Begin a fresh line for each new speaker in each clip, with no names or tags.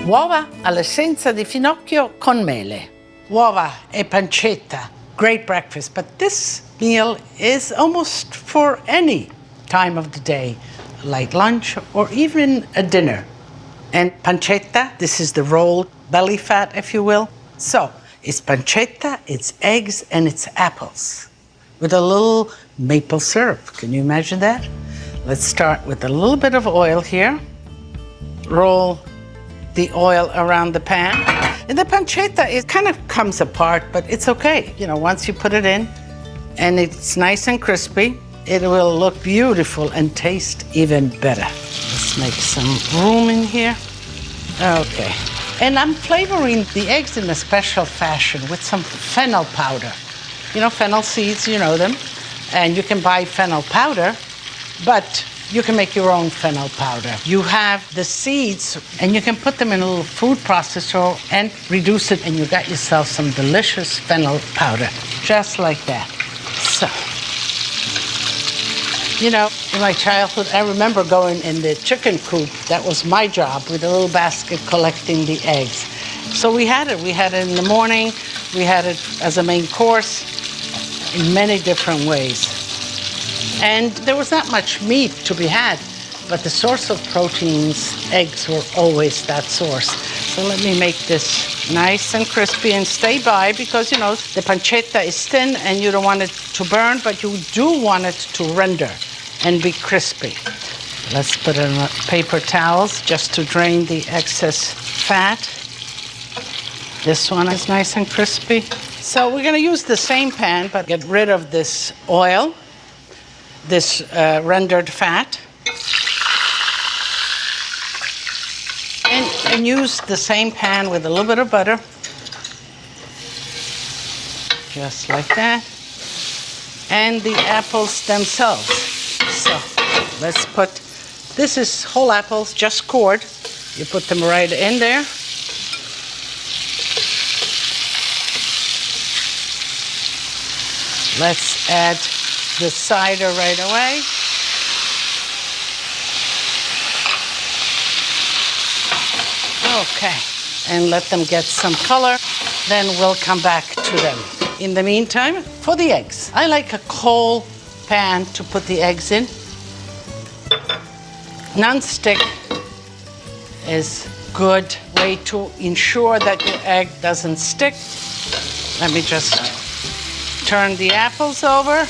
Uova all'essenza di finocchio con mele. Uova e pancetta, great breakfast, but this meal is almost for any time of the day, like lunch or even a dinner. And pancetta, this is the rolled belly fat, if you will. So it's pancetta, it's eggs, and it's apples with a little maple syrup. Can you imagine that? Let's start with a little bit of oil here. Roll the oil around the pan. And the pancetta, it kind of comes apart, but it's okay. You know, once you put it in and it's nice and crispy, it will look beautiful and taste even better. Let's make some room in here. Okay. And I'm flavoring the eggs in a special fashion with some fennel powder. You know, fennel seeds, you know them. And you can buy fennel powder, but you can make your own fennel powder. You have the seeds, and you can put them in a little food processor and reduce it, and you got yourself some delicious fennel powder, just like that. So, you know, in my childhood, I remember going in the chicken coop. That was my job, with a little basket collecting the eggs. So we had it. We had it in the morning. We had it as a main course in many different ways. And there was not much meat to be had, but the source of proteins, eggs, were always that source. So let me make this nice and crispy, and stay by, because, you know, the pancetta is thin and you don't want it to burn, but you do want it to render and be crispy. Let's put in paper towels just to drain the excess fat. This one is nice and crispy. So we're going to use the same pan, but get rid of this oil, this rendered fat, and use the same pan with a little bit of butter, just like that, and the apples themselves. So let's put, this is whole apples, just cored. You put them right in there. Let's add the cider right away. Okay, and let them get some color. Then we'll come back to them. In the meantime, for the eggs, I like a coal pan to put the eggs in. Non-stick is a good way to ensure that your egg doesn't stick. Let me just turn the apples over.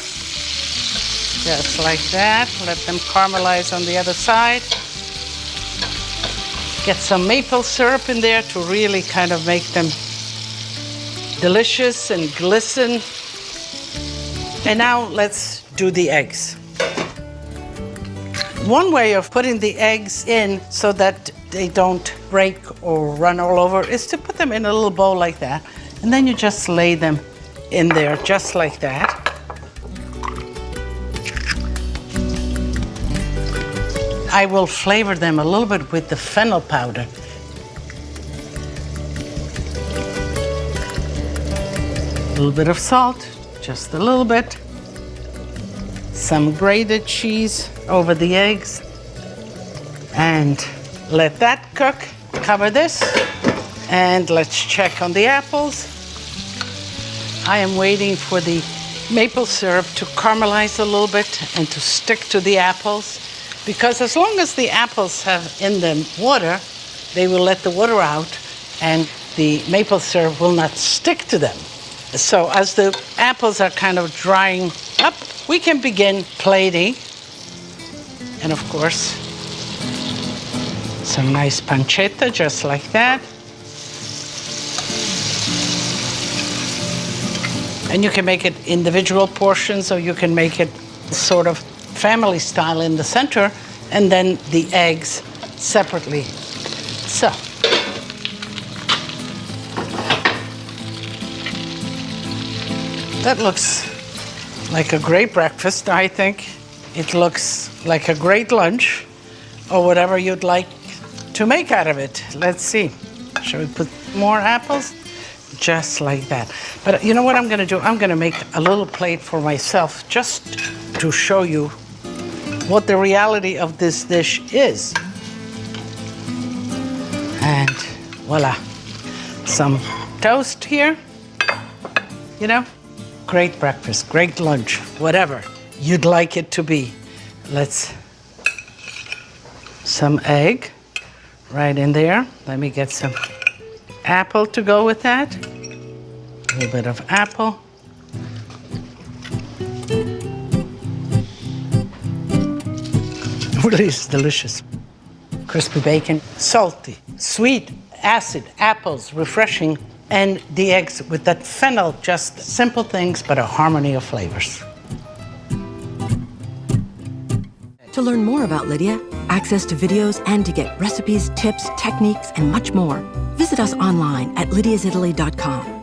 Just like that. Let them caramelize on the other side. Get some maple syrup in there to really kind of make them delicious and glisten. And now let's do the eggs. One way of putting the eggs in so that they don't break or run all over is to put them in a little bowl like that. And then you just lay them in there just like that. I will flavor them a little bit with the fennel powder. A little bit of salt, just a little bit. Some grated cheese over the eggs. And let that cook. Cover this. And let's check on the apples. I am waiting for the maple syrup to caramelize a little bit and to stick to the apples. Because as long as the apples have in them water, they will let the water out and the maple syrup will not stick to them. So as the apples are kind of drying up, we can begin plating. And of course, some nice pancetta, just like that. And you can make it individual portions, or you can make it sort of family style in the center, and then the eggs separately. So, that looks like a great breakfast, I think. It looks like a great lunch, or whatever you'd like to make out of it. Let's see. Shall we put more apples? Just like that. But you know what I'm gonna do? I'm gonna make a little plate for myself, just to show you what the reality of this dish is. And Voila. Some toast here, you know? Great breakfast, great lunch, whatever you'd like it to be. Some egg right in there. Let me get some apple to go with that. A little bit of apple. Really, it's delicious. Crispy bacon, salty, sweet, acid, apples, refreshing, and the eggs with that fennel, just simple things, but a harmony of flavors.
To learn more about Lidia, access to videos, and to get recipes, tips, techniques, and much more, visit us online at lidiasitaly.com.